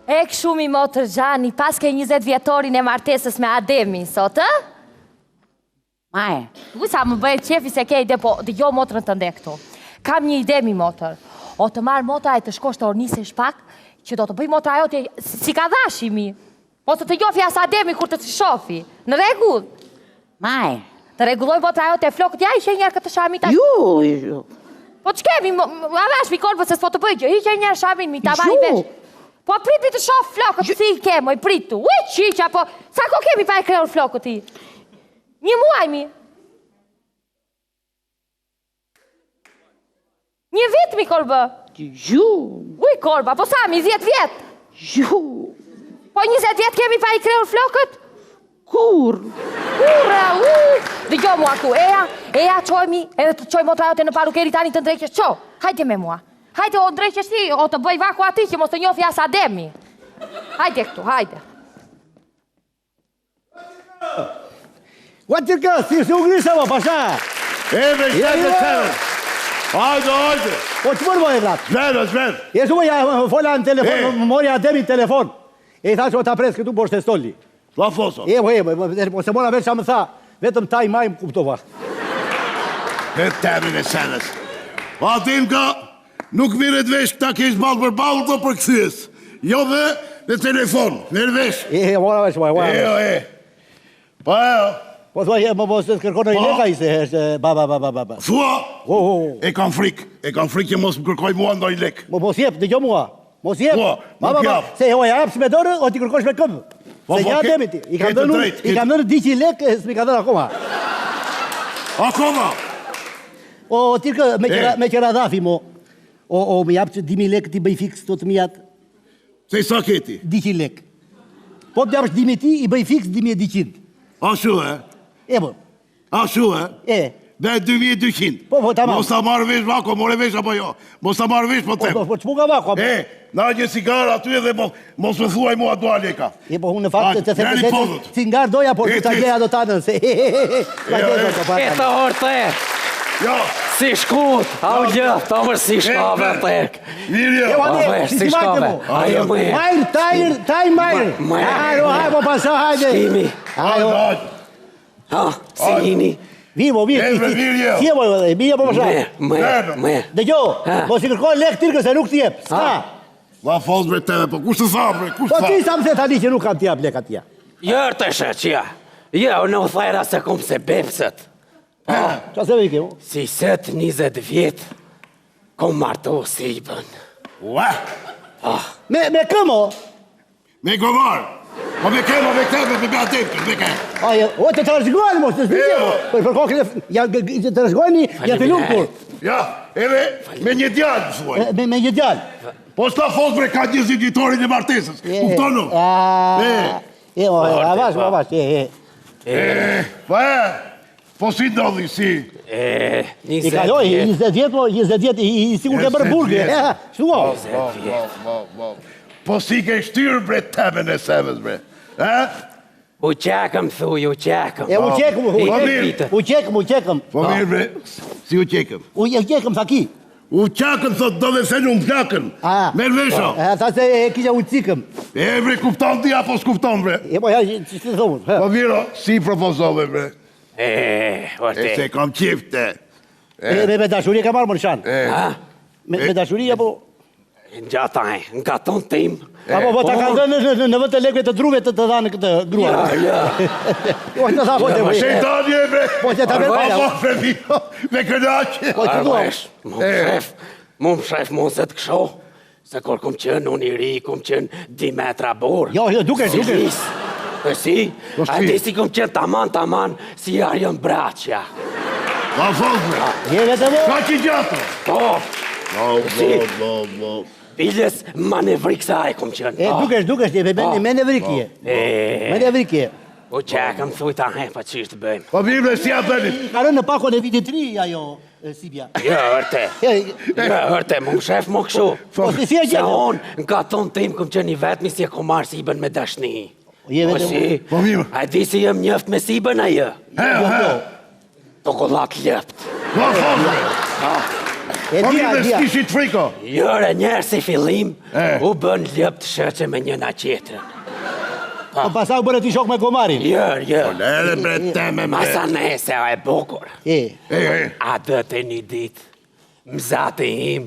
E këshumi motër Gjani, pas ke 20 vjetorin e martesës me Ademi, sot, Maje, du sa më bëjë qefi se ke ide, po dhe jo motërën të ndek këtu. Kam një ide mi motër. O të marë motër e të shkosh të ornise shpak, që do të bëj motër ajo të si ka dhashimi. Ose të jofi as Ademi kur të të shofi. Në regull. Maje. Të regulloj motër ajo të flokët, ja ishe njerë këtë shamin ta... Ju. Po të shkemi, avash mi kolë përse s'po të bëjgjë, ishe njerë shamin mi ta marri vesh. Po prit mi të shof flokët, si i kemoj, pritu. Ui, qiqa, po, sa ko kemi pa e kreur flokët i? Një muaj mi. Një vit mi kolbë. Ju. Uj, kolba, po sa mi, 10 vjet? Ju. Po 20 vjet kemi pa i kreur flokët? Kur? Kurra, dhe gjo mua ku, eja qojmi, edhe të qoj motra jote në parukeri tani të ndreqesh, qo, hajde me mua. Hajde o ndreqesh ti, o të bëj vaku ati që mos të njofi as Ademi. Hajde këtu, hajde. What you got? Si u grisa mo, pasha? Me shtajtë Hajde. Po që mërë mo e vrat? Zver. Jesu më ja fola në telefon, më mori Ademi në telefon. E i thash o ta pres këtu po shte stolli. Qa foso? Po se mora veç që më tha, vetëm ta i majmë kuptova. E temin e senës. A tim ka, nuk miret vesh ta kesh balë për balë të për këthyës. Jo dhe në telefon, mirë vesh. Mora veç, Po Po thua, mos të kërkon në i leka i se është ba. Thua, e kam frik që mos më kërkoj mua në i lek. Mos jep, dhe gjo mua. Mos jep. Nuk jap. Se ja apës me dorë, o ti kërkosh me këmë. Se një Ademi ti. I kam dënë 200 lek, s'mi ka dënë akoma. Akoma? O, tirkë, me qëra dhafi, mo. O, me japë që 1000 lek ti bëj fix të të mijat. Se i sa keti? 200 lek. Po të japësh 1000 ti, i bëj fix 2200. A shu, Po. A shu, Dhe 2200. Po, tamam. Mos ta marrë vesh vako, more vesh apo jo. Mos ta marrë vesh, po tem. Po, që mu ka vako? Na një cigar aty edhe mos me thuaj mua dua leka. Po, unë në fakt të themë cingar doja, por të ta gjeja do ta nën, se E të orë Jo. Si shkut, au gjë, të mërë si shkave të ek. Mirje. Si shkave. Ajo më e. Majrë, taj majrë. Hajde, po pasa, hajde. Shkimi. Si njini. Mirë. Kje po, mirë po pasha. Me. Dhe gjo, mos i kërkoj lek tirkë se nuk t'jep. Ska. Va fos bre tebe, po kush të tha bre, kush Po tha? ti sa më se tani që nuk kam t'jep lek atja. Jërë të shëqja. Jo, në u thajra se kom se bepset. Qa se vike, mo? Si set 20 vjet, kom marto si i bën. Ua? Me këmo? Me gomar. Po me kemo, me këtebe, me atim, me ke. O, të të rëshgojnë, mos të zbitje, mo. Për kokën e të rëshgojnë, ja të lukur. Ja, edhe me një djallë, thuaj. Me një djallë. Po s'ta fos bre ka 20 vjetorin e martesës. Kuptonu? Avash. Po si ndodhi, si? I kaloj, 20 vjet, i sigur ke bërë burgë. Shtuo. Po si ke shtyrë bre temen e seves, bre. U qekëm, thuj, u qekëm. U qekëm. Po mirë, bre, si u qekëm? U qekëm, sa ki. U qakën, thot, do dhe se në më plakën. Merë vesho. Tha se e kisha u cikëm. Bre, kupton ti, apo s'kupton, bre? Po, që të thonë. Po miro, si propozove, bre? Orte. Se kam qifte. Me dashuri ka marrë më shanë. Me dashuri, apo... Në gjataj, në katon tim. Po, ta ka dhënë në vëtë legve të druve të dhanë këtë grua. Po, të tha, po, të vëjë. Shejtanje, bre. Po, që ta vëjë. Po, frevino, me kënaqe. Po, që dua. Mu më shef, mu se të kësho. Se kur kom qënë, unë i ri, kom qënë 2 metra borë. Jo, duke. E si? A ti si kom qënë taman, si Arjen Braçja. Ma fosme. Je vetë mo? Ka që gjatë. Po. Piljes manevriksa e kom qënë. Dukesh, me nevrikje. Me nevrikje. U qekëm, thuj ta pa qishtë bëjmë. Po mirë, si a bënit. Ka rënë në pakon e vitit 3, ajo, Sibja. Jo, hërte, mu më shef më këshu. Se unë, në katon tim, kom qënë i vetëmi si e kom marë Sibën me dashni. Po si? A di si jem njëft me Sibën a jë? To kollat lëpt. Po, Po mirë s'kishit friko. Jore njerë si fillim, u bën lëp të shëqe me njëna qetrën. Po pasa u bërë ti shok me komarin? Jërë. Po lere bre teme bre. Masa nese a e bukur. A dëtë një dit, mzati im,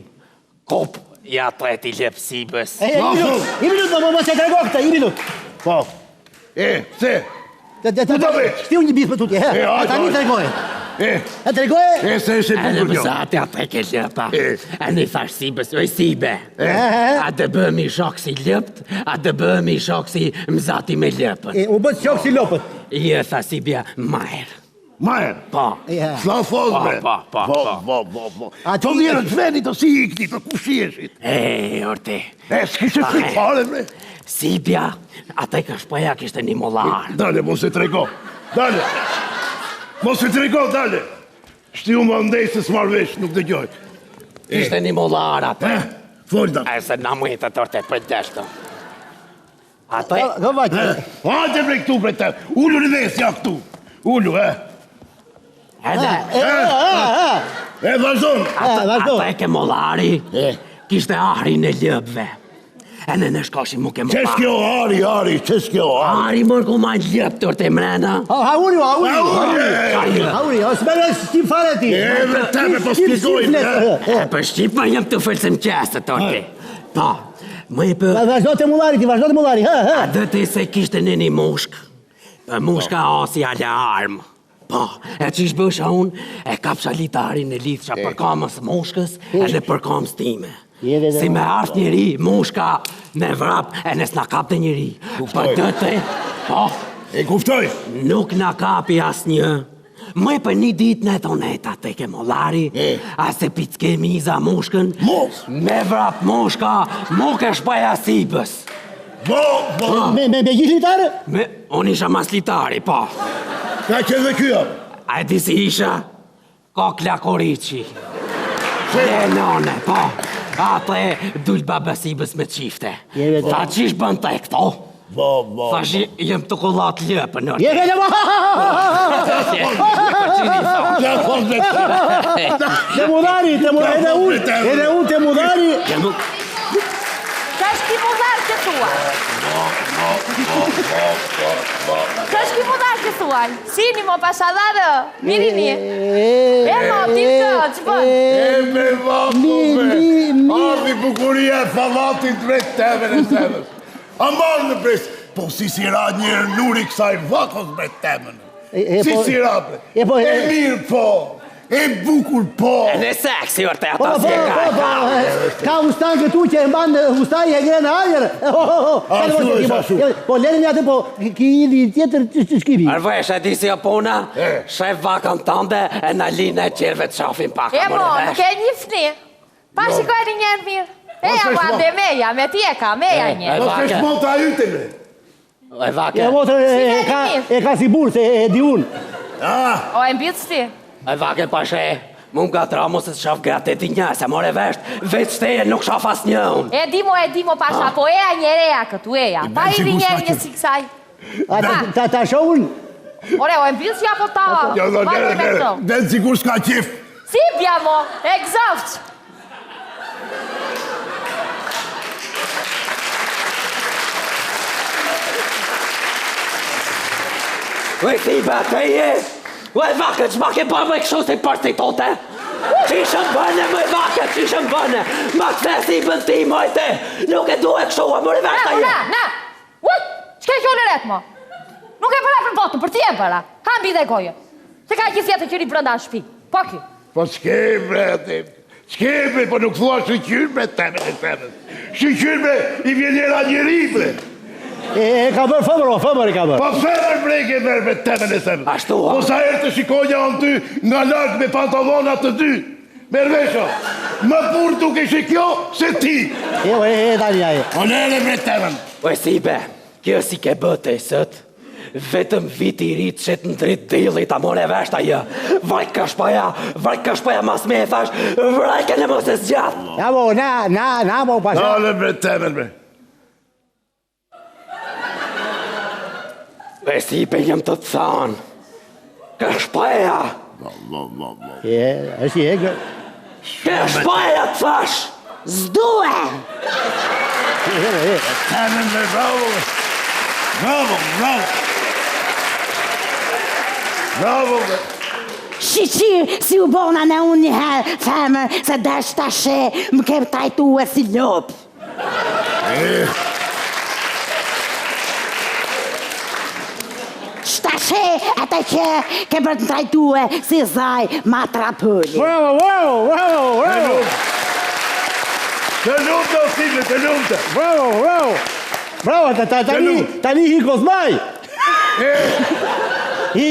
kop ja treti lëpsibës. I minut, më se trego këta, i minut. Po. Se? Shtiu një bith për tuti, ta një tregoje. E tregoje? Se bukur njo. Mzati a treke lëpa, a një thash sibës, oj sibe. A dë bëmi shok si lëpt, a dë bëmi shok si mzati me lëpën. U bët shok si lopët. I e tha sibja, majer. Majer? Po. S'la fos bre. Po. To njërë të veni të si ikni, për ku shieshit? Orte. S'kishe frik fare bre. Sibja, ata i ka shpaja kishte një molarë. Dale, mos e trego. Dale. Mos e trego, dale. Shti u më ndej se s'marvesh, nuk dhe gjoj. Ishte një molarë ata. Folda. E se na mujtë të torte për deshto. Ata i... Ka vajtë. Hajde bre këtu bre te. Ullu në vesja këtu. Ullu, Edhe... vazhdon. Ata e ke molari, kishte ahrin e lëpve. E në shkoshi mu ke Qesh kjo ari, qesh kjo ari? Ari mërë ku ma lëp të orte mrena. Hauri, s'mene shqip fare ti. Bre teme, po s'pjegojnë. Për Shqipë jam të fëllësëm qesë të orte. Po, më i për... Vazhdo të mulari, A dëte se kishte në një mushkë. Për mushka asi ale armë. Po, e që ishë bësha unë, e kapsha litarin e lithësha për kamës mushkës edhe për kamës time. Si me ashtë njëri, mushka me vrap e nes na kapte njëri. Për dëte, po, E kuftoj. nuk na kapi as një. Më për një dit në toneta te ke molari, a se picke miza mushkën, me vrap mushka, muk e shpaja sibës. Me gjithë litarë? Unë isha mas litari, po. Ka që dhe kjo? A e di si isha? Kokla Korici. Lenone, po. Ate dull babasibës me qifte. Ta qish bën të e këto? Ta shi jem të kollat lëpë në Jeve në Të mudari, edhe unë të mudari. Ka shki mudar që thua? Ka shki mudar që thua? Sini mo pashadarë, mirini. E mo, tilka, që bën? Me vakome, ardi bukuria e falatit vret teme në temës. A marë në pres, po si ra njërë nuri kësaj vakos vret temën. Si ra bre, e mirë po, e bukur po. E në seksi, orte, ata si e ka. Ka ustan këtu që e mbanë ustaj e gre në ajer. Po lene një atë po, ki ili tjetër që shkivi. Arvesh, e di si opona, shef vakën tënde e në linë e qerve të shafin paka. E mo, nuk e një fni. Pa shikojnë njerë mirë. E ja ku ande meja, me tjeka, meja një. Po se shmonta yte me. E vake. E motrë e ka si burë, se e di unë. O, e mbjitës ti. E vake pashe, mu nga tra mos e të shaf gratet i një, se more vesht, veç teje nuk shaf as një unë. E di mo pasha, po eja njereja këtu eja. Pa i di njerë një si kësaj. Ta shohun? Ore, o e mbjitës ja po ta. Dhe sigur s'ka qif. Si bja mo, egzaft. Ue, si bateje, ue vake, që ma ke bërë me kështu si përsti tote? Që ishëm bëne, me vake, që ishëm bëne? Ma këthe si bënti, mojte, nuk e duhe kështu, a mërë veshta je. Na, qëke kjo në retë, mo? Nuk e përa për botë, për ti e përa. Hambi dhe goje. Se ka gjithë jetë kjeri brënda në shpi. Po kjo. Po s'ke bre, s'ke po nuk thua shqyqyr bre, temën. Shqyqyr bre, i vjen njëra njëri bre. E ka bërë fëmër e ka bërë. Po fëmër bre, ke bërë bre, temën. Ashtu, ha? Po sa herë të shikonja anë ty, nga lartë me pantallonat të dy. Mervesha, më pur duke që kjo, se ti. E tani aje. O lele bre, temën. Ue, si be, kjo si ke bëte e sëtë, vetëm viti i rritë që të ndritë dilit, a more veshta je. Vaj ka shpaja mas me e thash, vrajke në mos e zgjatë. Ja mo, na mo pasha. Dale bre, temën bre. E si pe jem të të thanë, ka shpaja. është Ke shpaja të thash! Zdue! Temen me bravo! Bravo, bravo! Bravo, be! Shiqir, si u bona në unë njëherë, femër, se dash tashe, më ke trajtu e si lopë. Shtashe, atë që ke për të trajtu e si zaj ma trapulli. Bravo! Të lumë të osimle, të lumë të! Bravo, tani hi Kozmaj! Hi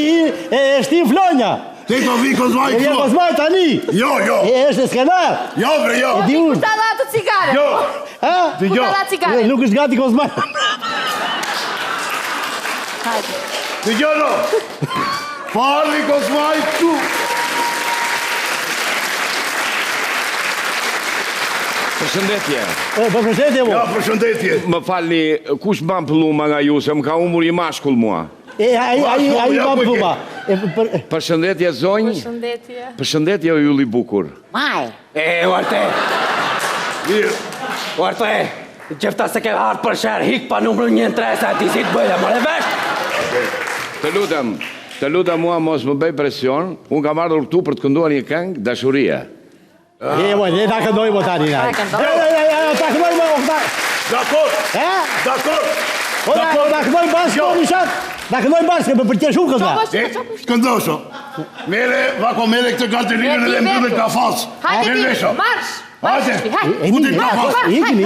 shtim Flonja! Te ko vi Kozmaj E vjen këtua! Kozmaj tani! Jo! E është skenar! Jo, bre, jo! E di unë! Kushta dha të cigare? Jo! Ha? Kushta dha cigare? Nuk është gati Kozmaj! Hajde. Të gjëno! Parli Kozmaj këtu! Përshëndetje. Përshëndetje mo! Ja, përshëndetje! Më falni, kush mban pëlluma nga ju, se më ka umur i mashkull mua. Ai ma pluma! Përshëndetje zonjë. Shëndetje. Përshëndetje o julli bukur. Maj, Uarte! Uarte! Qefta se ke hartë për shërë, hik pa numru 1-3 sa ti si të bëjë, mërë vesh! Të lutem mua mos më bëj presion, unë kam ardhur këtu për të kënduar një këngë dashurie. Ne ta këndojmë o tani. Ta këndojmë o tani. Dakor! Dakor! Ta këndojmë bashkë o nishat. Ta këndojmë bashkë, për tje shumë kënda. Këndosho! Mere, vako mere këtë galterinë dhe më dhe ka fasë. Hajde ti, marsh! Hajde! Hajde! Ikini.